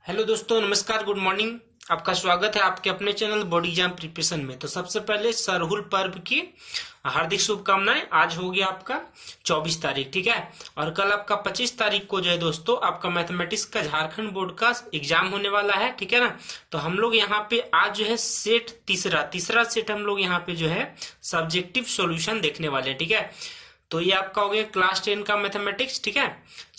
Hello दोस्तों, नमस्कार, good morning. आपका स्वागत है आपके अपने चैनल बॉडी एग्जाम प्रिपरेशन में। तो सबसे पहले सरहुल पर्व की हार्दिक शुभकामनाएं। आज हो गया आपका 24 तारीख, ठीक है। और कल आपका 25 तारीख को जो है दोस्तों आपका मैथमेटिक्स का झारखंड बोर्ड का एग्जाम होने वाला है, ठीक है ना। तो हम लोग यहाँ पे आज जो है सेट तीसरा सेट हम लोग यहाँ पे जो है सब्जेक्टिव सॉल्यूशन देखने वाले हैं, ठीक है। तो ये आपका हो गया क्लास 10 का मैथमेटिक्स, ठीक है।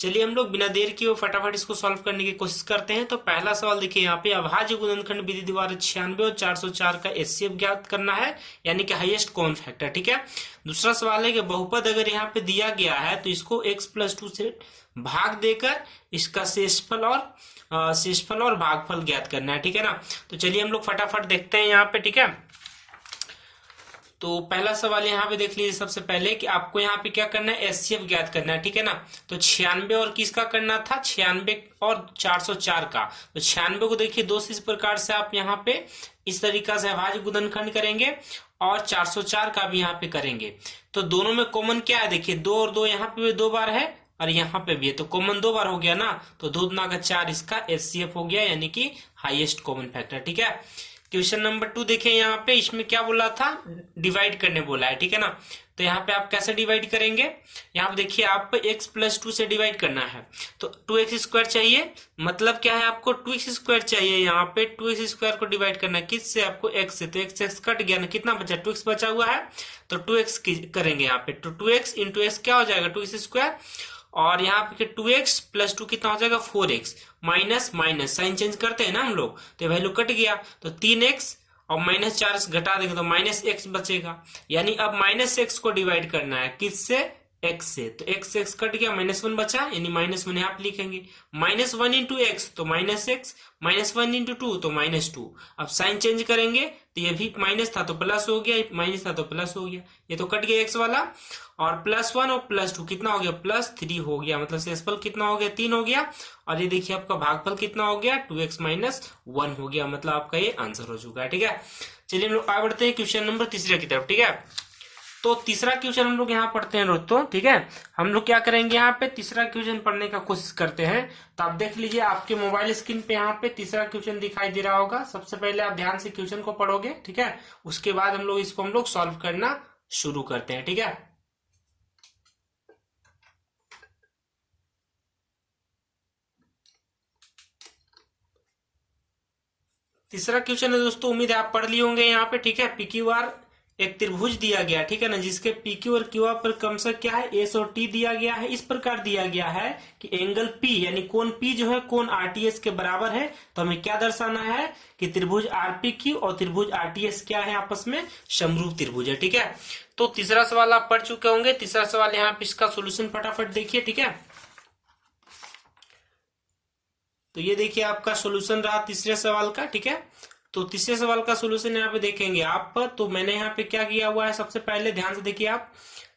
चलिए हम लोग बिना देर किए फटाफट इसको सॉल्व करने की कोशिश करते हैं। तो पहला सवाल देखिए यहाँ पे, अभाज्य गुणनखंड विधि द्वारा 96 और 404 का एचसीएफ ज्ञात करना है, यानी कि हाईएस्ट कॉमन फैक्टर, ठीक है। दूसरा सवाल है कि बहुपद अगर यहाँ पे दिया गया है तो इसको x+2 से भाग देकर इसका शेषफल और भागफल ज्ञात करना है, ठीक है ना। तो चलिए हम लोग फटाफट देखते हैं यहाँ पे, ठीक है। तो पहला सवाल यहाँ पे देख लीजिए सबसे पहले कि आपको यहाँ पे क्या करना है, एचसीएफ ज्ञात करना है, ठीक है ना। तो 96 और किसका करना था, 96 और 404 का। तो 96 को देखिए दोस्त इस प्रकार से आप यहाँ पे इस तरीका से अभाज्य गुणनखंड करेंगे और 404 का भी यहाँ पे करेंगे। तो दोनों में कॉमन क्या है, देखिए 2 और 2 यहाँ पे भी 2 बार है और यहाँ पे भी है, तो कॉमन 2 बार हो गया ना। तो 2 दूना का 4 इसका एचसीएफ हो गया, यानी कि हाईएस्ट कॉमन फैक्टर, ठीक है। क्वेश्चन नंबर 2 देखें यहाँ पे, इसमें क्या बोला था, डिवाइड करने बोला है, ठीक है ना। तो यहाँ पे आप कैसे डिवाइड करेंगे, यहाँ पे देखिए आप x+2 से डिवाइड करना है। तो 2x² चाहिए, मतलब क्या है, आपको 2x² चाहिए। यहाँ पे 2x² को डिवाइड करना है किससे, आपको x से। तो x कट गया ना, कितना बचा, 2x बचा हुआ है। तो 2x करेंगे यहाँ पे, तो 2x इंटू x क्या हो जाएगा, 2x²। और यहाँ पे 2x+2 कितना हो जाएगा, 4x। Minus minus sign change करते हैं ना हम लोग, तो वैल्यू कट गया। तो 3x और -4 घटा देंगे तो -x बचेगा। यानी अब -x को डिवाइड करना है किससे, x से। तो x कट गया, -1 बचा, यानी -1 यहाँ पे लिखेंगे। -1 इंटू x तो -x, -1 इंटू 2 तो -2। अब साइन चेंज करेंगे तो ये भी माइनस था तो प्लस हो गया, माइनस था तो प्लस हो गया, ये तो कट गया x वाला। और +1 और +2 कितना हो गया, +3 हो गया। मतलब शेषफल कितना हो गया, 3 हो गया। और ये देखिए आपका भागफल कितना हो गया, 2x - 1 हो गया। मतलब आपका ये आंसर हो चुका है, ठीक है। चलिए हम लोग आगे बढ़ते हैं क्वेश्चन नंबर तीसरे की तरफ, ठीक है। तो तीसरा क्वेश्चन हम लोग यहाँ पढ़ते हैं दोस्तों, ठीक है। हम लोग क्या करेंगे, यहाँ पे तीसरा क्वेश्चन पढ़ने का कोशिश करते हैं। तो आप देख लीजिए आपके मोबाइल स्क्रीन पे यहाँ पे तीसरा क्वेश्चन दिखाई दे रहा होगा। सबसे पहले आप ध्यान से क्वेश्चन को पढ़ोगे, ठीक है। उसके बाद हम लोग सॉल्व करना शुरू करते हैं, ठीक है। तीसरा क्वेश्चन है दोस्तों, उम्मीद है आप पढ़ लिए होंगे यहाँ पे, ठीक है। PQR एक त्रिभुज दिया गया, ठीक है ना, जिसके PQ और QR पर क्रमशः क्या है, S और T दिया गया है। इस प्रकार दिया गया है कि एंगल P यानी कोण P जो है कोण RTS के बराबर है। तो हमें क्या दर्शाना है कि त्रिभुज RPQ और त्रिभुज RTS क्या है, आपस में समरूप त्रिभुज है, ठीक है। तो तीसरा सवाल आप पढ़ चुके होंगे। तीसरा सवाल यहाँ पे इसका सोल्यूशन फटाफट देखिए, ठीक है। तो ये देखिए आपका सॉल्यूशन रहा तीसरे सवाल का, ठीक है। तो तीसरे सवाल का सॉल्यूशन यहाँ पे देखेंगे आप। तो मैंने यहाँ पे क्या किया हुआ है, सबसे पहले ध्यान से देखिए आप।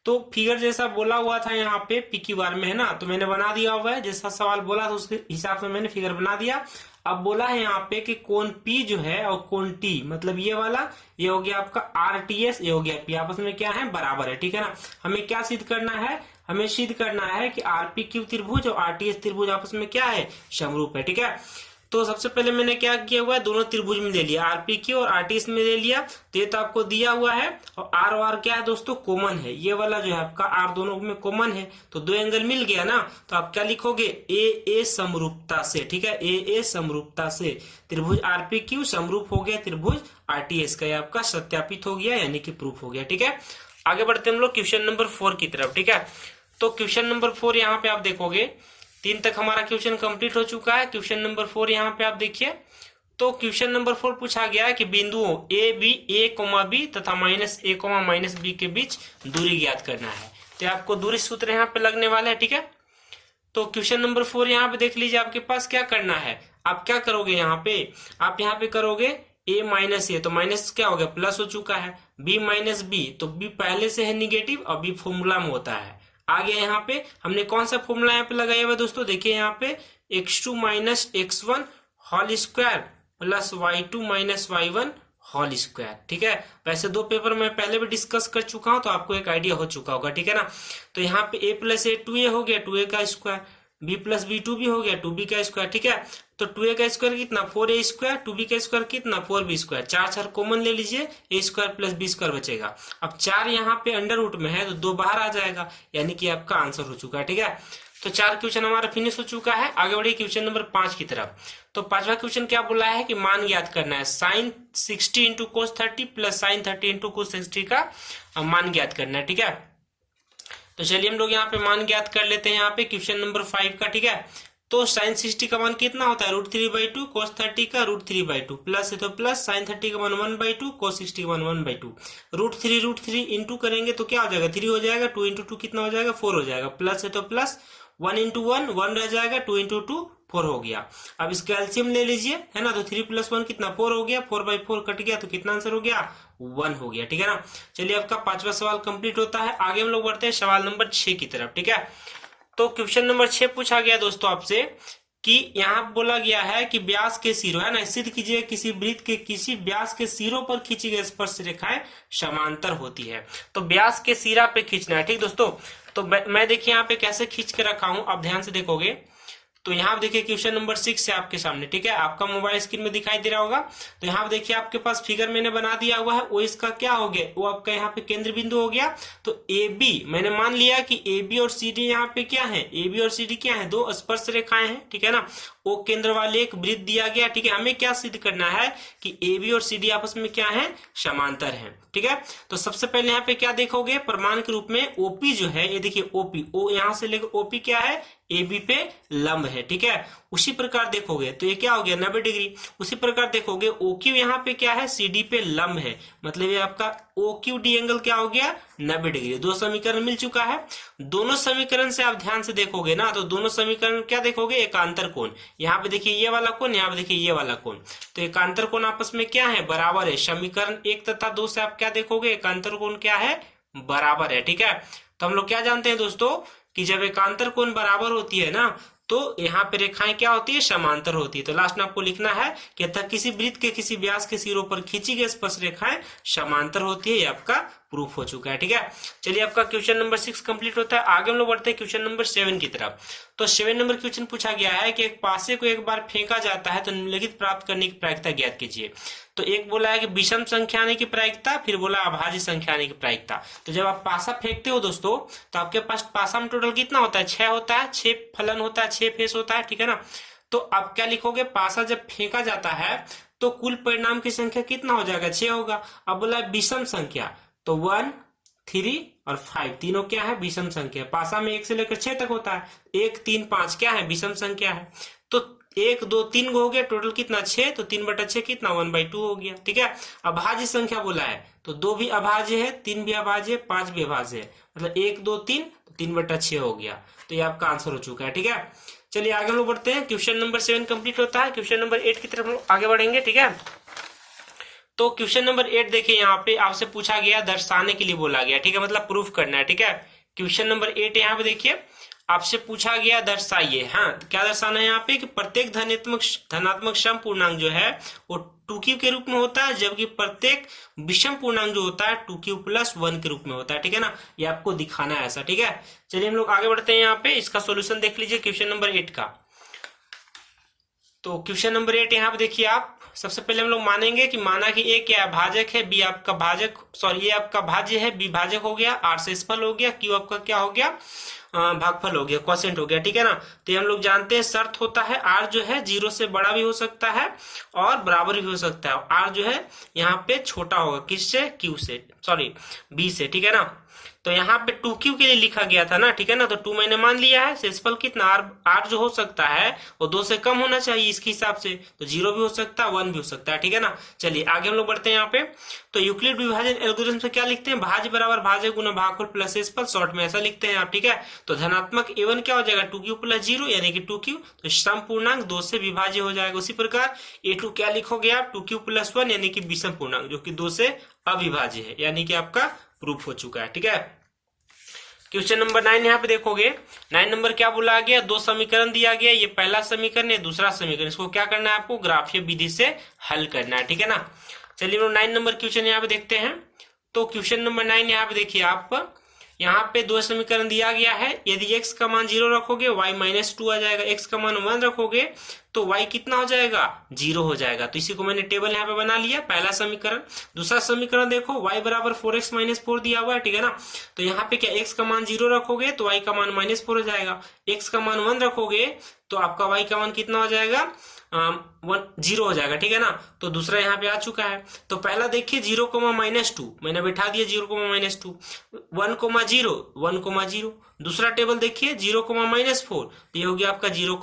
तो फिगर जैसा बोला हुआ था यहाँ पे PQR में, है ना, तो मैंने बना दिया हुआ है। जैसा सवाल बोला था उसके हिसाब से मैंने फिगर बना दिया। अब बोला है यहाँ पे कि कोण P जो है और कोण T, मतलब ये वाला, ये हो गया आपका RTS, ये हो गया P, आपस में क्या है, बराबर है, ठीक है ना। हमें क्या सिद्ध करना है, हमें सिद्ध करना है कि RPQ त्रिभुज और RTS त्रिभुज आपस में क्या है, समरूप है, ठीक है। तो सबसे पहले मैंने क्या किया हुआ है, दोनों त्रिभुज में ले लिया, RPQ और RTS में ले लिया। तो ये तो आपको दिया हुआ है। और R और R क्या है दोस्तों, कॉमन है। ये वाला जो है आपका R दोनों में कॉमन है, तो 2 एंगल मिल गया ना। तो आप क्या लिखोगे, AA समरूपता से, ठीक है। AA समरूपता से त्रिभुज RPQ समरूप हो गया त्रिभुज RTS का, ये आपका सत्यापित हो गया, यानी कि प्रूफ हो गया, ठीक है। आगे बढ़ते हम लोग क्वेश्चन नंबर 4 की तरफ, ठीक है। तो क्वेश्चन नंबर 4 यहाँ पे आप देखोगे, 3 तक हमारा क्वेश्चन कंप्लीट हो चुका है। क्वेश्चन नंबर 4 यहाँ पे आप देखिए। तो क्वेश्चन नंबर 4 पूछा गया है कि बिंदुओं A, तथा -A, -B के बीच दूरी ज्ञात करना है। तो आपको दूरी सूत्र यहाँ पे लगने वाला है, ठीक है। तो क्वेश्चन नंबर 4 यहाँ पे देख लीजिए, आपके पास क्या करना है, आप क्या करोगे यहाँ पे, आप यहाँ पे करोगे A -A, तो माइनस क्या हो गया, प्लस हो चुका है। B - B, तो B पहले से है निगेटिव और B फॉर्मूला में होता है। आगे यहाँ पे हमने कौन सा फॉर्मूला यहाँ पे लगाया हुआ दोस्तों, देखिए यहाँ पे x2 - x1 whole square plus y2 - y1 whole square, ठीक है। वैसे 2 पेपर में पहले भी डिस्कस कर चुका हूं, तो आपको एक आइडिया हो चुका होगा, ठीक है ना। तो यहाँ पे a + a 2a हो गया, 2a का square, b plus b two भी हो गया, 2b का स्क्वायर, ठीक है। तो 2a का स्क्वायर कितना 4a स्क्वायर, 2b का स्क्वायर कितना 4b स्क्वायर, 4 4 कॉमन ले लीजिए, a square plus b square बचेगा। अब 4 यहाँ पे अंडर रूट में है तो 2 बाहर आ जाएगा, यानी कि आपका आंसर हो चुका है, ठीक है। तो 4 क्वेश्चन हमारा फिनिश हो चुका है। आगे बढ़िए क्वेश्चन नंबर 5 की तरफ। तो 5वां क्वेश्चन क्या बोला है कि मान ज्ञात करना है, sine 60 into cos 30 plus sine 30 into cos 60 का मान ज्ञात करना है, ठीक है। तो चलिए हम लोग यहाँ पे मान ज्ञात कर लेते हैं, यहाँ पे क्वेश्चन नंबर 5 का, ठीक है। तो साइन 60 का मान कितना होता है √3/2, कोस 30 का √3/2, प्लस है तो प्लस, साइन 30 का मान 1/2, कोस 60 का मान 1/2, √3 इंटू करेंगे तो क्या हो जाएगा 3 हो जाएगा, 2 इंटू 2 कितना हो जाएगा 4 हो जाएगा, प्लस है तो प्लस, 1 इंटू 1 1 रह जाएगा, 2 इंटू 2 4 हो गया। अब इसका एलसीएम ले लीजिए, है ना, तो 3 + 1 कितना 4 हो गया, 4/4 कट गया तो कितना आंसर हो गया 1 हो गया, ठीक है ना। चलिए आपका 5वां सवाल कंप्लीट होता है। आगे हम लोग बढ़ते हैं सवाल नंबर 6 की तरफ, ठीक है। तो क्वेश्चन नंबर 6 पूछा गया दोस्तों आपसे कि यहाँ बोला गया है कि व्यास के सिरों, है ना, सिद्ध कीजिए किसी वृत्त के किसी व्यास के सिरों पर खींची गई स्पर्श रेखाएं समांतर होती है। तो व्यास के सिरा पे खींचना है, ठीक दोस्तों। तो मैं देखिए यहाँ पे कैसे खींच के रखा हूं, आप ध्यान से देखोगे तो यहाँ देखिए क्वेश्चन नंबर 6 है आपके सामने, ठीक है, आपका मोबाइल स्क्रीन में दिखाई दे रहा होगा। तो यहाँ देखिए आपके पास फिगर मैंने बना दिया हुआ है, वो इसका क्या हो गया, वो आपका यहाँ पे केंद्र बिंदु हो गया। तो ए बी मैंने मान लिया कि ए बी और सी डी यहाँ पे क्या है, ए बी और सी डी क्या है, 2 स्पर्श रेखाएं हैं, ठीक है ना। वो केंद्र वाले एक वृत्त दिया गया, ठीक है। हमें क्या सिद्ध करना है कि ए बी और सी डी आपस में क्या है, समांतर है, ठीक है। तो सबसे पहले यहाँ पे क्या देखोगे, प्रमाण के रूप में ओपी जो है, ये देखिए ओपी, ओ यहाँ से लेकर ओपी क्या है, ए बी पे लंब है, ठीक है। उसी प्रकार देखोगे तो ये क्या हो गया 90 डिग्री। उसी प्रकार देखोगे ओ क्यू यहाँ पे क्या है, सी डी पे लंब है, मतलब ये आपका ओ क्यू डी एंगल क्या हो गया 90 डिग्री। 2 समीकरण मिल चुका है। दोनों समीकरण से आप ध्यान से देखोगे ना, तो दोनों समीकरण क्या देखोगे, एकांतर कोण। यहाँ पे देखिए ये वाला कोण, यहाँ पे देखिए ये वाला कोण, तो एकांतर कोण आपस में क्या है, बराबर है। समीकरण 1 तथा 2 से आप क्या देखोगे, एकांतर कोण क्या है, बराबर है, ठीक है। तो हम लोग क्या जानते हैं दोस्तों कि जब एकांतर कोण बराबर होती है ना, तो यहाँ पे रेखाएं क्या होती है, समांतर होती है। तो लास्ट में आपको लिखना है कि अतः किसी वृत्त के किसी व्यास के सिरों पर खींची गई स्पर्श रेखाएं समांतर होती है, ये आपका प्रूफ हो चुका है, ठीक है। चलिए आपका क्वेश्चन नंबर 6 कंप्लीट होता है। आगे हम लोग बढ़ते हैं क्वेश्चन नंबर 7 की तरफ। तो 7 नंबर क्वेश्चन पूछा गया है कि एक पासे को एक बार फेंका जाता है तो निम्नलिखित प्राप्त करने की प्रायिकता ज्ञात कीजिए। तो एक बोला है कि विषम संख्या आने की प्रायिकता, फिर बोला अभाज्य संख्या आने की प्रायिकता। तो जब आप पासा फेंकते हो दोस्तों, तो आपके पास पासा में टोटल कितना होता है, 6 होता है, 6 फलन होता है, 6 फेस होता है, ठीक है ना। तो आप क्या लिखोगे, पासा जब फेंका जाता है तो कुल परिणाम की संख्या कितना हो जाएगा, 6 होगा। अब बोला विषम संख्या, तो 1 3 और 5 तीनों क्या है, विषम संख्या। पासा में 1 से लेकर 6 तक होता है, 1 3 5 क्या है, विषम संख्या है। तो 1 2 3 हो गया, टोटल कितना 6, तो 3/6 कितना 1/2 हो गया, ठीक है। अभाज्य संख्या बोला है तो 2 भी अभाज्य है, 3 भी अभाज्य है, 5 भी अभाज्य है, मतलब 1 2 3 तो 3/6 हो गया। तो ये आपका आंसर हो चुका है, ठीक है। चलिए आगे हम लोग बढ़ते हैं। क्वेश्चन नंबर 7 कंप्लीट होता है। क्वेश्चन नंबर 8 की तरफ हम लोग आगे बढ़ेंगे, ठीक है। तो क्वेश्चन नंबर 8 देखिए, यहाँ पे आपसे पूछा गया, दर्शाने के लिए बोला गया, ठीक है, मतलब प्रूफ करना है, ठीक है। क्वेश्चन नंबर 8 यहाँ पे देखिए आपसे पूछा गया, दर्शाइए। हाँ, क्या दर्शाना है यहाँ पे कि प्रत्येक धनात्मक सम पूर्णांक जो है वो 2q के रूप में होता है, जबकि प्रत्येक विषम पूर्णांक जो होता है 2q + 1 के रूप में होता है, ठीक है ना। ये आपको दिखाना है ऐसा, ठीक है। चलिए हम लोग आगे बढ़ते हैं। यहाँ पे इसका सोल्यूशन देख लीजिए क्वेश्चन नंबर 8 का। तो क्वेश्चन नंबर 8 यहाँ पे देखिए आप, सबसे पहले हम लोग मानेंगे कि माना कि ए क्या है, भाजक है, बी आपका भाजक, सॉरी ये आपका भाज्य है, बी भाजक हो गया, आर शेषफल हो गया, क्यू आपका क्या हो गया, भागफल हो गया, क्वोशिएंट हो गया, ठीक है ना। तो ये हम लोग जानते हैं शर्त होता है, आर जो है 0 से बड़ा भी हो सकता है और बराबर भी हो सकता है। आर जो है यहाँ पे छोटा होगा, किससे, क्यू से, सॉरी बी से, ठीक है ना। तो यहाँ पे 2q के लिए लिखा गया था ना, ठीक है ना। तो 2 मैंने मान लिया है। शेषफल कितना, आर जो हो सकता है वो 2 से कम होना चाहिए इसके हिसाब से, तो 0 भी हो सकता है, 1 भी हो सकता है, ठीक है ना। चलिए आगे हम लोग बढ़ते हैं यहाँ पे। तो यूक्लिड विभाजन एल्गोरिथम से क्या लिखते हैं, भाज्य बराबर भाज्य गुना भागफल प्लस शेषफल, शॉर्ट में ऐसा लिखते हैं आप, ठीक है। तो धनात्मक a1 क्या हो जाएगा 2q + 0 यानी कि 2q, तो सम पूर्णांक 2 से विभाज्य हो जाएगा। उसी प्रकार a2 क्या लिखोगे आप, 2q + 1 यानी कि विषम पूर्णांक जो कि 2 से अविभाज्य है, यानी कि आपका प्रूफ हो चुका है, ठीक है। क्वेश्चन नंबर 9 यहाँ पे देखोगे, 9 नंबर क्या बोला गया, 2 समीकरण दिया गया, ये पहला समीकरण है, दूसरा समीकरण, इसको क्या करना है आपको, ग्राफीय विधि से हल करना है, ठीक है ना। चलिए 9 नंबर क्वेश्चन यहाँ पे देखते हैं। तो क्वेश्चन नंबर 9 यहाँ पे देखिए आप, यहाँ पे दो समीकरण दिया गया है, यदि x का मान 0 रखोगे y -2 आ जाएगा, x का मान 1 रखोगे तो y कितना हो जाएगा 0 हो जाएगा। तो इसी को मैंने टेबल यहाँ पे बना लिया, पहला समीकरण। दूसरा समीकरण देखो, y बराबर 4x - 4 दिया हुआ है, ठीक है ना। तो यहाँ पे क्या x का मान 0 रखोगे तो y का मान -4 हो जाएगा, x का मान 1 रखोगे तो आपका y का मान कितना हो जाएगा 0 हो जाएगा, ठीक है ना। तो दूसरा यहाँ पे आ चुका है। तो पहला देखिए 0, -2 मैंने बैठा दिया 0, -2, 1, 0, 1, 0। दूसरा टेबल देखिए 0, -4, तो ये हो गया आपका 0,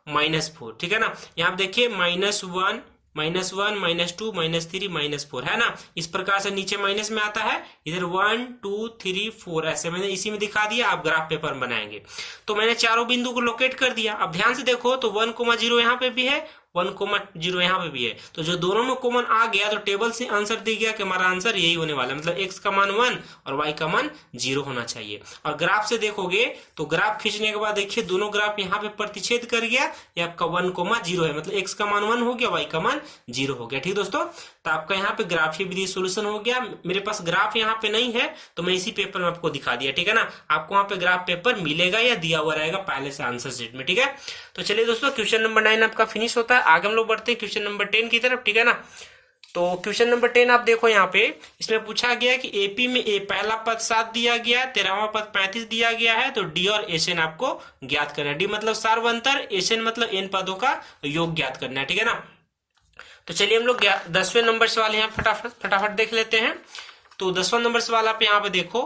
-4, ठीक है ना। यहाँ देखिए -1, -1, -2, -3, -4 है ना। इस प्रकार से नीचे माइनस में आता है, इधर 1, 2, 3, 4 ऐसे मैंने इसी में दिखा दिया। आप ग्राफ पेपर बनाएंगे तो मैंने चारों बिंदु को लोकेट कर दिया। अब ध्यान से देखो तो 1, 0 यहाँ पे भी है, 1, 0 यहाँ पे भी है, तो जो दोनों में कॉमन आ गया तो टेबल से आंसर दिख गया कि हमारा आंसर यही होने वाला है, मतलब x का मान 1 और y का मान 0 होना चाहिए। और ग्राफ से देखोगे तो ग्राफ खींचने के बाद देखिए दोनों ग्राफ यहाँ पे प्रतिच्छेद कर गया, ये आपका 1, 0 है, मतलब x का मान 1 हो गया, y का मान 0 हो गया। ठीक दोस्तों, तो आपका यहाँ पे ग्राफीय विधि सोल्यूशन हो गया। मेरे पास ग्राफ यहाँ पे नहीं है तो मैं इसी पेपर में आपको दिखा दिया, ठीक है ना। आपको वहां पे ग्राफ पेपर मिलेगा या दिया हुआ रहेगा पहले से आंसर शीट में, ठीक है। तो चलिए दोस्तों, क्वेश्चन नंबर 9 आपका फिनिश होता है। आगे हम लोग बढ़ते हैं क्वेश्चन नंबर 10 की तरफ, ठीक है ना। तो क्वेश्चन नंबर 10 आप देखो, यहाँ पे इसमें पूछा गया कि एपी में ए पहला पद 7 दिया गया है, 13वां पद 35 दिया गया है, तो डी और एसएन आपको ज्ञात करना है। डी मतलब सार्वंतर, एसएन मतलब एन पदों का योग ज्ञात करना है, ठीक है ना। तो चलिए हम लोग 10वें नंबर सवाल यहाँ फटाफट देख लेते हैं। तो 10वां नंबर सवाल आप यहाँ पे देखो,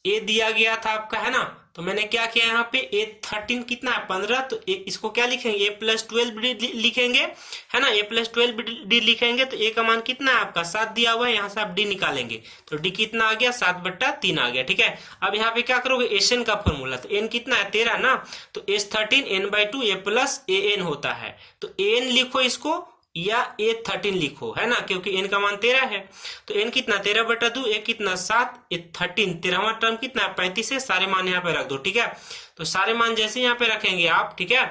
ए दिया गया था आपका, है ना। तो मैंने क्या किया यहाँ पे, ए 13 कितना है 15, तो इसको क्या लिखेंगे ए प्लस 12 लिखेंगे, है ना। ए प्लस 12 लिखेंगे तो ए का मान कितना है आपका 7 दिया हुआ है, यहाँ से आप डी निकालेंगे तो डी कितना आ गया 7/3 आ गया, ठीक है। अब यहाँ पे क्या करोगे, एसएन का फॉर्मूला, तो एन कितना है 13 ना, तो S 13 n/2 A plus A N होता है। तो एन लिखो इसको या A13 लिखो, है ना, क्योंकि n का मान 13 है। तो n कितना 13/2, ए कितना 7, A13 13वां टर्म कितना है 35 है, सारे मान यहाँ पे रख दो, ठीक है। तो सारे मान जैसे यहाँ पे रखेंगे आप, ठीक है,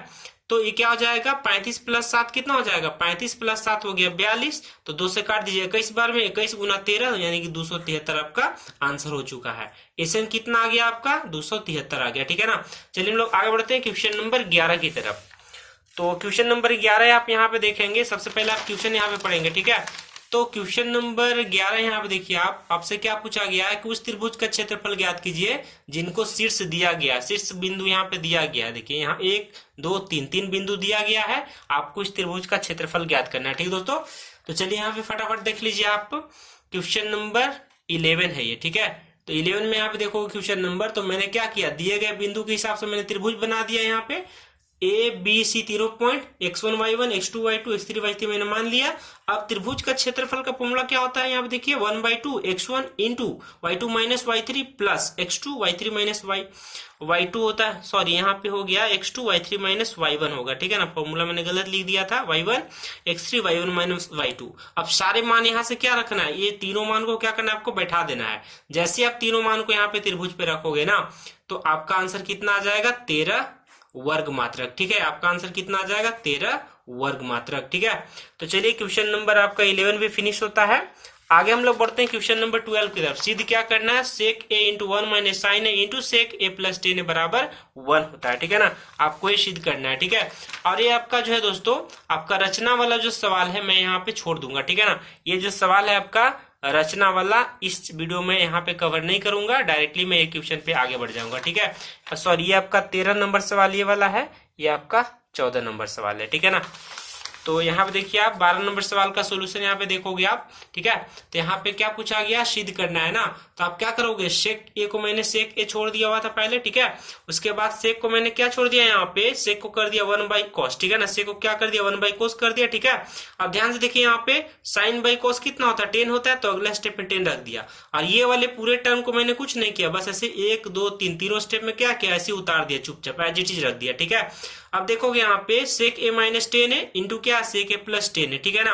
तो ये क्या हो जाएगा 35 + 7 कितना हो जाएगा, 35 + 7 हो गया 42, तो 2 से काट दीजिए 21 बार में, 21 × 13 यानी कि 273 आपका आंसर हो चुका है। एसएन कितना आ गया आपका 273 आ गया, ठीक है ना। चलिए हम लोग आगे बढ़ते हैं क्वेश्चन नंबर 11 की तरफ। तो क्वेश्चन नंबर 11 आप यहाँ पे देखेंगे, सबसे पहले आप क्वेश्चन यहाँ पे पढ़ेंगे, ठीक है। तो क्वेश्चन नंबर 11 यहाँ पे देखिए, आपसे क्या पूछा गया है कि उस त्रिभुज का क्षेत्रफल ज्ञात कीजिए जिनको शीर्ष दिया गया, शीर्ष बिंदु यहाँ पे दिया गया है। देखिए यहाँ 1, 2, 3 बिंदु दिया गया है, आपको इस त्रिभुज का क्षेत्रफल ज्ञात करना है, ठीक दोस्तों। तो चलिए यहाँ पे फटाफट देख लीजिए आप, क्वेश्चन नंबर 11 है ये, ठीक है। तो 11 में यहाँ पे देखो क्वेश्चन नंबर, तो मैंने क्या किया, दिए गए बिंदु के हिसाब से मैंने त्रिभुज बना दिया यहाँ पे, ए बी सी तीनों point x1 y1 x2 y2 x3 y3 मैंने मान लिया। अब त्रिभुज का क्षेत्रफल का फॉर्मूला क्या होता है, यहाँ पे देखिए 1/2 x1 into y2 - y3 plus x2 y3 - y2 होता है, सॉरी यहाँ पे हो गया x2 y3 - y1 होगा, ठीक है ना। फॉर्मूला मैंने गलत लिख दिया था, y1 x3 y1 - y2। अब सारे मान यहाँ से क्या रखना है, ये तीनों मान को क्या करना है, आपको बैठा देना है। जैसे आप तीनों मान को यहाँ पे त्रिभुज पे रखोगे ना, तो आपका आंसर कितना आ जाएगा 13 वर्ग मात्रक, ठीक है। आपका आंसर कितना आ जाएगा 13 वर्ग मात्रक, ठीक है। तो चलिए क्वेश्चन नंबर आपका 11 भी फिनिश होता है। आगे हम लोग बढ़ते हैं क्वेश्चन नंबर 12 की तरफ। सिद्ध क्या करना है, सेक a × 1 - sin a × sec a + tan बराबर 1 होता है, ठीक है ना। आपको ये सिद्ध करना है, ठीक है। और ये आपका जो है दोस्तों, आपका रचना वाला जो सवाल है मैं यहाँ पे छोड़ दूंगा, ठीक है ना। ये जो सवाल है आपका रचना वाला, इस वीडियो में यहाँ पे कवर नहीं करूंगा, डायरेक्टली मैं एक क्वेश्चन पे आगे बढ़ जाऊंगा, ठीक है। सॉरी, ये आपका 13 नंबर सवाल ये वाला है, ये आपका 14 नंबर सवाल है, ठीक है ना। तो यहाँ पे देखिए आप 12 नंबर सवाल का सोल्यूशन यहाँ पे देखोगे आप, ठीक है। तो यहाँ पे क्या पूछा गया, सिद्ध करना है ना। तो आप क्या करोगे, सेक ए को मैंने सेक ए छोड़ दिया हुआ था पहले, ठीक है। उसके बाद सेक को मैंने क्या छोड़ दिया, यहाँ पे सेक को कर दिया 1/cos, ठीक है ना। सेक को क्या कर दिया 1/cos कर दिया, ठीक है। अब ध्यान से देखिए यहाँ पे sin/cos कितना होता है 10 होता है, तो अगला स्टेप में 10 रख दिया। और ये वाले पूरे टर्म को मैंने कुछ नहीं किया, बस ऐसे 1, 2, 3 तीनों स्टेप में क्या किया, ऐसे उतार दिया चुपचाप, एज इट इज रख दिया, ठीक है। अब देखोगे यहाँ पे सेक a - 10 है इंटू क्या सेक a + 10 है, ठीक है ना।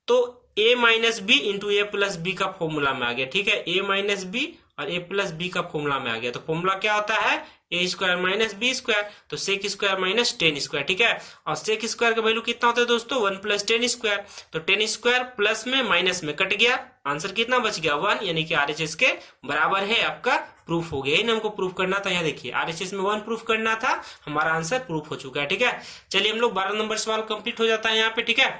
तो a - b into a + b का फॉर्मूला में आ गया, ठीक है। a - b और a + b का फॉर्मूला में आ गया। तो फॉर्मूला क्या होता है, a² - b², तो सेक² - 10², ठीक है। और सेक स्क्वायर का वैल्यू कितना होता है दोस्तों 1 + 10², तो 10² प्लस में माइनस में कट गया, आंसर कितना बच गया 1, यानी कि RHS के बराबर है आपका प्रूफ हो गया। यही ना हमको प्रूफ करना था। यहाँ देखिए RHS में 1 प्रूफ करना था, हमारा आंसर प्रूफ हो चुका है। ठीक है, चलिए हम लोग 12 नंबर सवाल कंप्लीट हो जाता है यहाँ पे। ठीक है,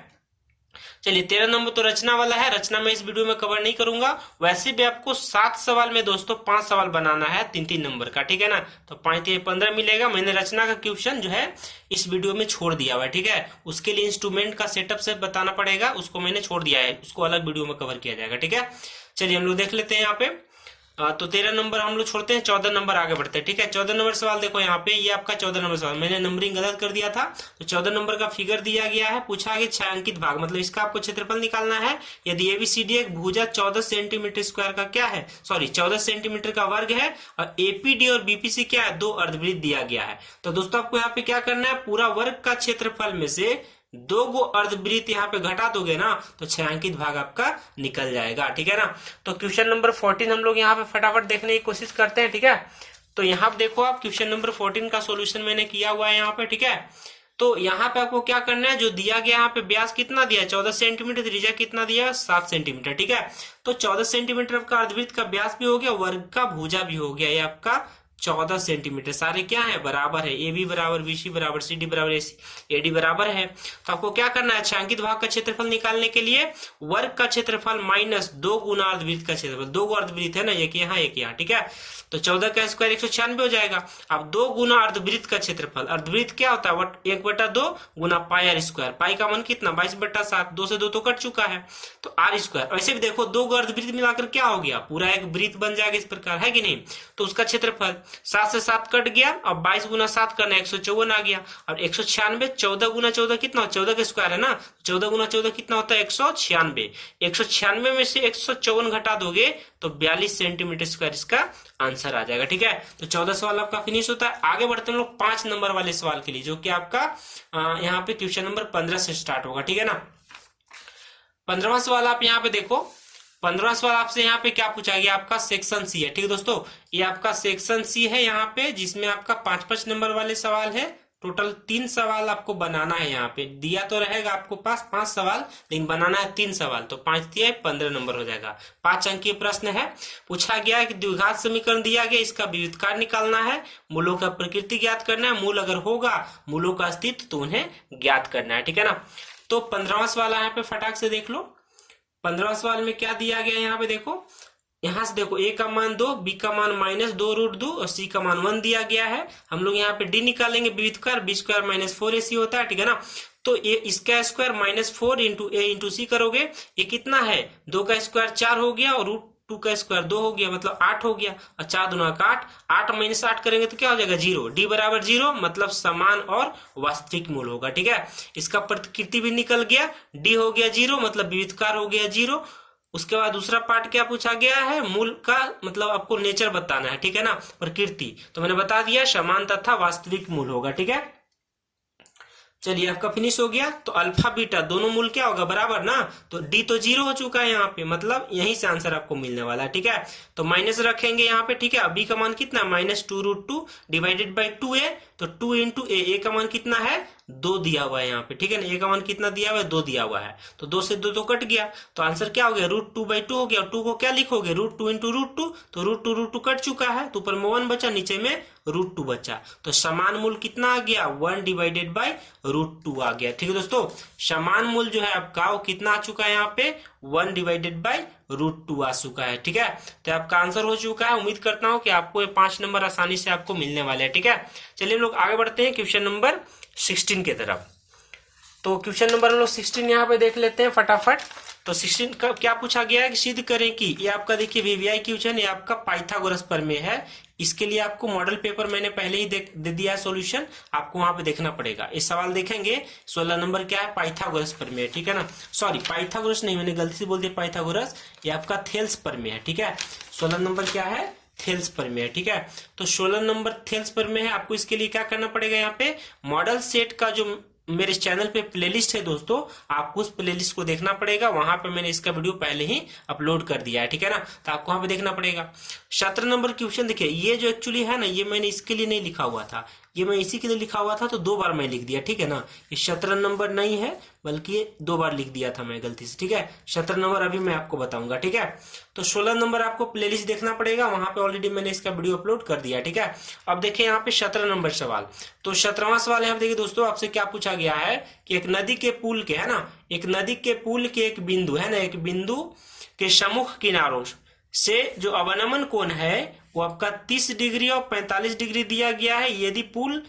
चलिए 13 नंबर तो रचना वाला है, रचना में इस वीडियो में कवर नहीं करूंगा। वैसे भी आपको 7 सवाल में दोस्तों 5 सवाल बनाना है 3-3 नंबर का। ठीक है ना, तो 5-3-15 मिलेगा। मैंने रचना का क्वेश्चन जो है इस वीडियो में छोड़ दिया हुआ है। ठीक है, उसके लिए इंस्ट्रूमेंट का सेटअप से बताना पड़ेगा, उसको मैंने छोड़ दिया है, उसको अलग वीडियो में कवर किया जाएगा। ठीक है, चलिए हम लोग देख लेते हैं यहाँ पे। तो 13 नंबर हम लोग छोड़ते हैं, 14 नंबर आगे बढ़ते हैं। ठीक है, 14 नंबर सवाल देखो यहाँ पे, ये आपका 14 नंबर सवाल, मैंने नंबरिंग गलत कर दिया था। तो 14 नंबर का फिगर दिया गया है, पूछा गया छायांकित भाग, मतलब इसका आपको क्षेत्रफल निकालना है। यदि ABCD एक भुजा 14 सेंटीमीटर स्क्वायर का क्या है, सॉरी 14 सेंटीमीटर का वर्ग है, और APD और BPC क्या है, 2 अर्धवृत्त दिया गया है। तो दोस्तों आपको यहाँ पे क्या करना है, पूरा वर्ग का क्षेत्रफल में से 2 गो अर्धवृत्त यहाँ पे घटा दोगे ना, तो छायांकित भाग आपका निकल जाएगा। ठीक है ना, तो क्वेश्चन नंबर 14 हम लोग यहाँ पे फटाफट देखने की कोशिश करते हैं। ठीक है, तो यहाँ पे देखो आप, क्वेश्चन नंबर 14 का सॉल्यूशन मैंने किया हुआ है यहाँ पे। ठीक है, तो यहाँ पे आपको क्या करना है, जो दिया गया यहाँ पे व्यास कितना दिया है 14 सेंटीमीटर, त्रिज्या कितना दिया है 7 सेंटीमीटर। ठीक है, तो 14 सेंटीमीटर आपका अर्धवृत्त का व्यास भी हो गया, वर्ग का भुजा भी हो गया, ये आपका 14 सेंटीमीटर। सारे क्या है, बराबर है, AB बराबर BC बराबर CD बराबर AD बराबर है। तो आपको क्या करना है, छायांकित भाग का क्षेत्रफल निकालने के लिए वर्ग का क्षेत्रफल माइनस 2 गुना अर्धवृत्त का क्षेत्रफल, 2 अर्धवृत्त है ना, एक यहाँ एक यहाँ। ठीक है, तो 14 का स्क्वायर 196 हो जाएगा। अब 2 गुना अर्धवृत्त का क्षेत्रफल, अर्धवृत्त क्या होता है 1/2 गुना पाई R स्क्वायर, पाई का मान कितना 22/7, 2 से 2 तो कट चुका है, तो R स्क्वायर। वैसे भी देखो 2 अर्धवृत्त मिलाकर क्या हो गया, पूरा एक वृत्त बन जाएगा इस प्रकार, है कि नहीं। तो उसका क्षेत्रफल 7 से 7 कट गया, अब 22 गुना 7 करना 154 आ गया। और 196 14 गुना 14 कितना, 14 का स्क्वायर है ना, 14 गुना 14 कितना होता है 196। 196 में से 154 घटा दोगे तो 42 सेंटीमीटर स्क्वायर इसका आंसर आ जाएगा। ठीक है, तो 14 सवाल आपका फिनिश होता है। आगे बढ़ते हैं लोग 5 नंबर वाले सवाल के लिए, जो कि आपका यहाँ पे क्वेश्चन नंबर 15 से स्टार्ट होगा। ठीक है ना, 15वां सवाल आप यहाँ पे देखो, 15वां सवाल आपसे यहाँ पे क्या पूछा गया, आपका सेक्शन सी है। ठीक है दोस्तों, ये आपका सेक्शन सी है यहाँ पे, जिसमें आपका 5-5 नंबर वाले सवाल है। टोटल 3 सवाल आपको बनाना है। यहाँ पे दिया तो रहेगा आपको पास 5 सवाल, लेकिन बनाना है 3 सवाल, तो 5 दिया 15 नंबर हो जाएगा। 5 अंकीय प्रश्न है। पूछा गया है कि द्विघात समीकरण दिया गया, इसका विविधकार निकालना है, मूलों का प्रकृति ज्ञात करना है, मूल अगर होगा मूलों का अस्तित्व तो उन्हें ज्ञात करना है। ठीक है ना, तो 15वां सवाल यहाँ पे फटाक से देख लो। 15वां सवाल में क्या दिया गया, यहाँ पे देखो, यहां से देखो A का मान 2, B का मान -2√2 और C का मान 1 दिया गया है। हम लोग यहाँ पे D निकालेंगे, विविधकार B² - 4AC होता है। ठीक है ना, तो ये इसका स्क्वायर -4 × A × C करोगे, ये कितना है 2 का स्क्वायर 4 हो गया, और √2 का स्क्वायर 2 हो गया, मतलब 8 हो गया, और 4 दूना 8, 8 - 8 करेंगे तो क्या हो जाएगा 0। D बराबर 0, मतलब समान और वास्तविक मूल होगा। ठीक है, इसका प्रकृति भी निकल गया, D हो गया 0, मतलब विविधकार हो गया 0। उसके बाद दूसरा पार्ट क्या पूछा गया है, मूल का मतलब आपको नेचर बताना है। ठीक है ना, प्रकृति तो मैंने बता दिया, समान तथा वास्तविक मूल होगा। ठीक है, चलिए आपका फिनिश हो गया। तो अल्फा बीटा दोनों मूल क्या होगा, बराबर ना, तो D तो 0 हो चुका है यहाँ पे, मतलब यहीं से आंसर आपको मिलने वाला है। ठीक है, तो माइनस रखेंगे यहाँ पे। ठीक है, B का मान कितना -2√2 डिवाइडेड बाई 2A, तो 2 × A का मान कितना है 2 दिया हुआ है यहाँ पे। ठीक है ना, A का मान कितना दिया हुआ है 2 दिया हुआ है, तो 2 से 2 तो कट गया, तो आंसर क्या हो गया √2/2 हो गया। 2 को क्या लिखोगे √2 × √2, तो √2 कट चुका है, तो ऊपर में 1 बचा, नीचे में √2 बचा, तो समान मूल कितना आ गया 1 डिवाइडेड बाई √2 आ गया। ठीक है दोस्तों, समान मूल जो है आपका वो कितना आ चुका है यहाँ पे 1 डिवाइडेड बाई √2 आ चुका है। ठीक है, तो आपका आंसर हो चुका है। उम्मीद करता हूं कि आपको ये 5 नंबर आसानी से आपको मिलने वाले हैं। ठीक है, चलिए हम लोग आगे बढ़ते हैं क्वेश्चन नंबर 16 की तरफ। तो क्वेश्चन नंबर हम लोग 16 यहाँ पे देख लेते हैं फटाफट। तो 16 का क्या पूछा गया है कि सिद्ध करें कि ये आपका देखिए VVI क्वेश्चन, ये आपका पाइथागोरस प्रमेय है। इसके लिए आपको मॉडल पेपर मैंने पहले ही दे दिया है सॉल्यूशन, आपको वहां पे देखना पड़ेगा। इस सवाल देखेंगे 16 नंबर क्या है, पाइथागोरस प्रमेय। ठीक है ना, सॉरी पाइथागोरस नहीं, मैंने गलती से बोल दिया पाइथागोरस, ये आपका थेल्स प्रमेय है। ठीक है, 16 नंबर क्या है, थेल्स प्रमेय। ठीक है, तो 16 नंबर थेल्स प्रमेय है। आपको इसके लिए क्या करना पड़ेगा, यहाँ पे मॉडल सेट का जो मेरे चैनल पे प्लेलिस्ट है दोस्तों, आपको उस प्लेलिस्ट को देखना पड़ेगा, वहां पे मैंने इसका वीडियो पहले ही अपलोड कर दिया है। ठीक है ना, तो आपको वहां पे देखना पड़ेगा। 17 नंबर क्वेश्चन देखिए, ये जो एक्चुअली है ना, ये मैंने इसके लिए नहीं लिखा हुआ था, ये मैं इसी के लिए लिखा हुआ था तो 2 बार मैं लिख दिया, ठीक है ना। ये 17 नंबर नहीं है बल्कि ये 2 बार लिख दिया था मैं गलती से, ठीक है। 17 नंबर अभी मैं आपको बताऊंगा, ठीक है। तो 16 नंबर आपको प्लेलिस्ट देखना पड़ेगा, वहां पे ऑलरेडी मैंने इसका वीडियो अपलोड कर दिया, ठीक है। अब देखिए यहाँ पे 17 नंबर सवाल। तो 17वां सवाल यहाँ पे देखिए दोस्तों, आपसे क्या पूछा गया है कि एक नदी के पुल के, है ना, एक नदी के पुल के एक बिंदु है ना, एक बिंदु के सम्मुख किनारों से जो अवनमन कोण है वो आपका 30 डिग्री और 45 डिग्री दिया गया है। यदि पुल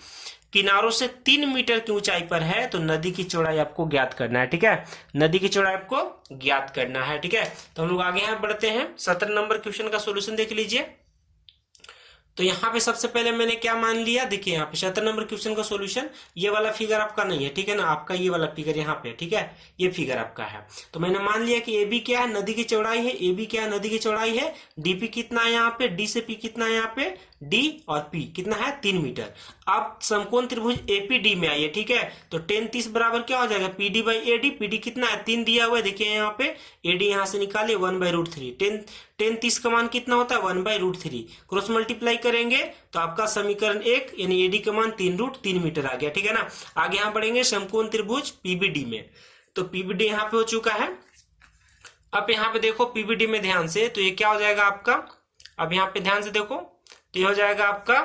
किनारों से 3 मीटर की ऊंचाई पर है तो नदी की चौड़ाई आपको ज्ञात करना है, ठीक है। नदी की चौड़ाई आपको ज्ञात करना है, ठीक है। तो हम लोग आगे यहाँ बढ़ते हैं। 17 नंबर क्वेश्चन का सोल्यूशन देख लीजिए। तो यहाँ पे सबसे पहले मैंने क्या मान लिया, देखिए यहाँ पे 17 नंबर क्वेश्चन का सॉल्यूशन, ये वाला फिगर आपका नहीं है, ठीक है ना, आपका ये वाला फिगर यहाँ पे, ठीक है, ये फिगर आपका है। तो मैंने मान लिया कि ए बी क्या है, नदी की चौड़ाई है, ए बी क्या है, नदी की चौड़ाई है, डीपी कितना है यहाँ पे, डी से पी कितना है यहाँ पे, डी और पी कितना है 3 मीटर। अब समकोण त्रिभुज एपीडी में आइए, ठीक है। तो 10 30 बराबर क्या हो जाएगा, पीडी बाई एडी, पीडी कितना है 3 दिया हुआ है, देखिए यहाँ पे एडी यहाँ से निकालिए 1/√3, 10 30 का मान कितना होता है 1/√3, क्रॉस मल्टीप्लाई करेंगे तो आपका समीकरण 1 यानी एडी का मान 3√3 मीटर आ गया, ठीक है ना। आगे यहाँ बढ़ेंगे समकोण त्रिभुज पीबीडी में। तो पीबीडी यहाँ पे हो चुका है। अब यहाँ पे देखो पीबीडी में ध्यान से, तो ये क्या हो जाएगा आपका, अब यहाँ पे ध्यान से देखो, तो ये हो जाएगा आपका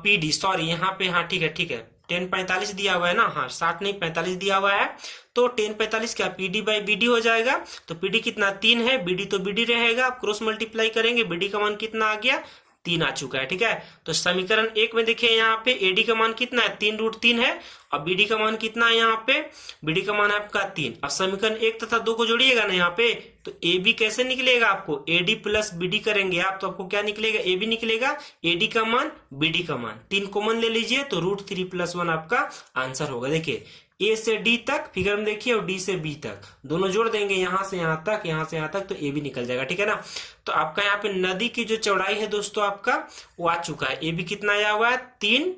पीडी, सॉरी यहाँ पे, हाँ ठीक है 10 45 दिया हुआ है ना, हाँ 60 नहीं 45 दिया हुआ है। तो 10 45 क्या पीडी बाई बीडी हो जाएगा। तो पीडी कितना 3 है, बीडी तो बीडी रहेगा, आप क्रॉस मल्टीप्लाई करेंगे, बीडी का मान कितना आ गया 3 आ चुका है, ठीक है। तो समीकरण 1 में देखिए यहाँ पे एडी का मान कितना है 3√3 है, और बीडी का मान कितना है यहाँ पे, बीडी का मान है आपका 3। अब समीकरण 1 तथा 2 को जोड़िएगा ना यहाँ पे, तो ए बी कैसे निकलेगा, आपको एडी प्लस बीडी करेंगे आप, तो आपको क्या निकलेगा, ए बी निकलेगा, एडी का मान बीडी का मान 3 कॉमन ले लीजिए, तो √3 + 1 आपका आंसर होगा। देखिए ए से डी तक फिगर में देखिए, और डी से बी तक दोनों जोड़ देंगे, यहां से यहां तक, यहां से यहां तक, तो ए बी निकल जाएगा, ठीक है ना। तो आपका यहाँ पे नदी की जो चौड़ाई है दोस्तों आपका वो आ चुका है। ए बी कितना आया हुआ है 3,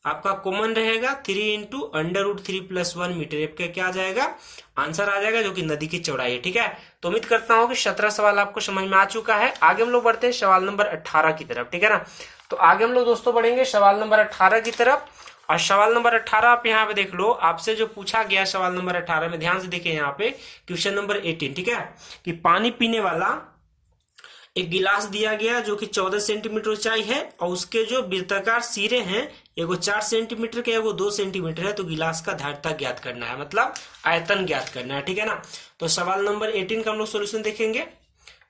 आपका कॉमन रहेगा 3 × √3 + 1 मीटर, आपका क्या आ जाएगा आंसर आ जाएगा, जो कि नदी की चौड़ाई है, ठीक है। तो उम्मीद करता हूं कि 17 सवाल आपको समझ में आ चुका है। आगे हम लोग बढ़ते हैं सवाल नंबर 18 की तरफ, ठीक है ना। तो आगे हम लोग दोस्तों बढ़ेंगे सवाल नंबर 18 की तरफ। और सवाल नंबर 18 आप यहाँ पे देख लो, आपसे जो पूछा गया सवाल नंबर 18 में, ध्यान से देखिए यहाँ पे क्वेश्चन नंबर 18, ठीक है, कि पानी पीने वाला एक गिलास दिया गया जो कि 14 सेंटीमीटर ऊंचाई है, और उसके जो वृत्ताकार सिरे हैं एगो 4 सेंटीमीटर के, एगो 2 सेंटीमीटर है। तो गिलास का धारिता ज्ञात करना है, मतलब आयतन ज्ञात करना है, ठीक है ना। तो सवाल नंबर 18 का हम लोग सोल्यूशन देखेंगे।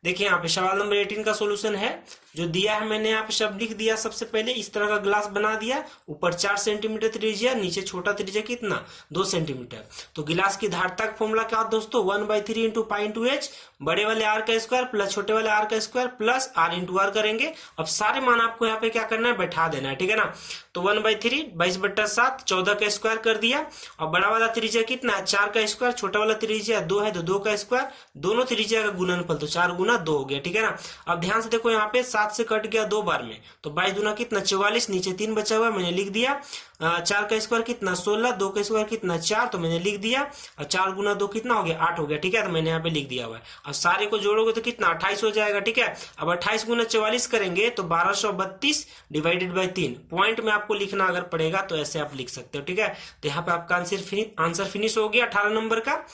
देखिए यहाँ पे सवाल नंबर 18 का सोल्यूशन है, जो दिया है मैंने यहाँ पे सब लिख दिया। सबसे पहले इस तरह का ग्लास बना दिया, ऊपर 4 सेंटीमीटर त्रिज्या, नीचे छोटा त्रिज्या कितना 2 सेंटीमीटर। तो गिलास की धारिता का फॉर्मूला क्या होता है दोस्तों, 1/3 × π/h, बड़े वाले r का स्क्वायर प्लस छोटे वाले r का स्क्वायर प्लस r × r करेंगे। अब सारे मान आपको यहाँ पे क्या करना है, बैठा देना है, ठीक है ना। तो 1/3 22/7 14 का स्क्वायर कर दिया, और बड़ा वाला त्रिज्या कितना है 4 का स्क्वायर, छोटा वाला त्रिज्या 2 है तो 2 का स्क्वायर, दोनों त्रिज्या का गुणनफल, तो 4 × 2 हो गया, ठीक है ना। अब ध्यान से देखो यहाँ पे 7 से कट गया 2 बार में, तो 22 दूना कितना 44, नीचे 3 बचा हुआ मैंने लिख दिया। 4 का स्क्वायर कितना 16, 2 का स्क्वायर कितना 4, तो मैंने लिख दिया, और 4 × 2 कितना हो गया 8 हो गया, ठीक है। तो मैंने यहाँ पे लिख दिया हुआ है। अब सारे को जोड़ोगे तो कितना 28 हो जाएगा, ठीक है। अब 28 × 44 करेंगे तो 1232 / 3 पॉइंट में आपको लिखना अगर पड़ेगा तो ऐसे आप लिख सकते हो, ठीक है। तो यहाँ पे आपका आंसर फिनिश हो गया 18 नंबर का।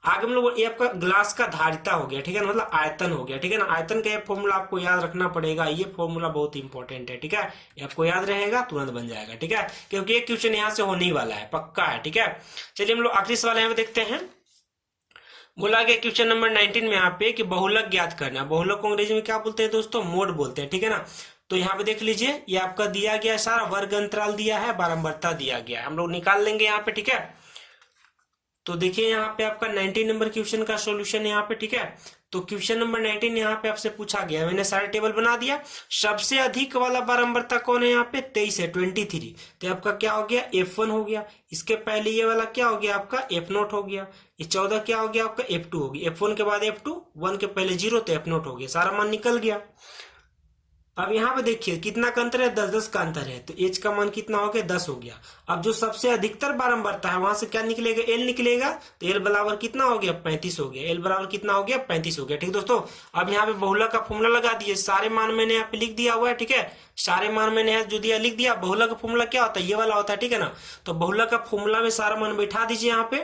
आगे हम लोग, ये आपका ग्लास का धारिता हो गया, ठीक है, मतलब आयतन हो गया, ठीक है ना। आयतन का ये फॉर्मूला आपको याद रखना पड़ेगा, ये फॉर्मूला बहुत इंपॉर्टेंट है, ठीक है। ये आपको याद रहेगा, तुरंत बन जाएगा, ठीक है, क्योंकि एक क्वेश्चन यहाँ से होने ही वाला है, पक्का है, ठीक है। चलिए हम लोग आखिरी सवाल यहाँ पे देखते हैं। बोला गया क्वेश्चन नंबर 19 में यहाँ पे कि बहुलक ज्ञात करना। बहुलक को अंग्रेजी में क्या बोलते हैं दोस्तों, मोड बोलते हैं, ठीक है ना। तो यहाँ पे देख लीजिए, ये आपका दिया गया सारा वर्ग अंतराल दिया है, बारंबारता दिया गया है, हम लोग निकाल लेंगे यहाँ पे, ठीक है। तो देखिए यहाँ पे आपका 19 नंबर क्वेश्चन का सॉल्यूशन यहाँ पे, ठीक है। तो क्वेश्चन नंबर 19 यहाँ पे आपसे पूछा गया, मैंने सारे टेबल बना दिया। सबसे अधिक वाला बारंबारता कौन है यहाँ पे 23 है, 23, तो आपका क्या हो गया F1 हो गया। इसके पहले ये वाला क्या हो गया आपका F0 हो गया। ये 14 क्या हो गया आपका F2 हो गया। F1 के बाद F2, 1 के पहले 0 तो F0 हो गया, सारा मान निकल गया। अब यहाँ पे देखिए कितना का अंतर है, 10 10 का अंतर है, तो एच का मान कितना हो गया 10 हो गया। अब जो सबसे अधिकतर बारंबारता है वहां से क्या निकलेगा, एल निकलेगा, तो एल बराबर कितना हो गया 35 हो गया, एल बराबर कितना हो गया 35 हो गया। ठीक दोस्तों, अब यहाँ पे बहुलक का फॉर्मूला लगा दिए, सारे मान मैंने यहाँ पे लिख दिया हुआ है। ठीक है, सारे मान मैंने यहाँ जो दिया लिख दिया। बहुलक का फॉर्मूला क्या होता है, ये वाला होता है। ठीक है ना, तो बहुलक का फॉर्मूला में सारा मान बैठा दीजिए यहाँ पे,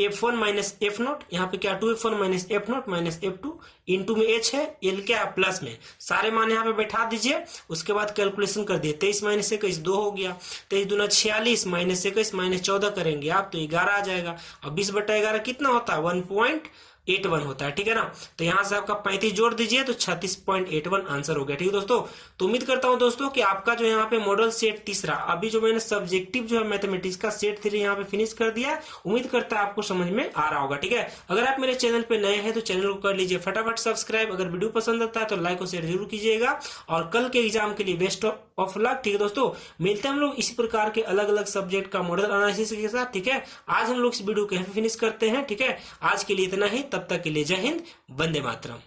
f1 माइनस एफ नोट, यहाँ पे क्या 2f1 minus F note minus f2 into में h है, l क्या है प्लस में, सारे मान यहाँ पे बैठा दीजिए। उसके बाद कैलकुलेशन कर दिए, 23 माइनस 21 2 हो गया, 23 दूना 46 माइनस 21 माइनस 14 करेंगे आप तो 11 आ जाएगा। अब 20/11 कितना होता है 1.81 होता है। ठीक है ना, तो यहां से आपका 35 जोड़ दीजिए तो 36.81 आंसर हो गया। ठीक है दोस्तों, तो उम्मीद करता हूं दोस्तों कि आपका जो यहाँ पे मॉडल सेट तीसरा, अभी जो मैंने सब्जेक्टिव जो है मैथमेटिक्स का सेट 3 यहाँ पे फिनिश कर दिया, उम्मीद करता है आपको समझ में आ रहा होगा। ठीक है, अगर आप मेरे चैनल पे नए हैं तो चैनल को कर लीजिए फटाफट सब्सक्राइब, अगर वीडियो पसंद आता है तो लाइक और शेयर जरूर कीजिएगा, और कल के एग्जाम के लिए बेस्ट ऑफ लक। ठीक है दोस्तों, मिलते हैं हम लोग इसी प्रकार के अलग अलग सब्जेक्ट का मॉडल एनालिसिस के साथ। ठीक है, आज हम लोग इस वीडियो को फिनिश करते हैं। ठीक है, आज के लिए इतना ही, तब तक के लिए जय हिंद, वंदे मातरम।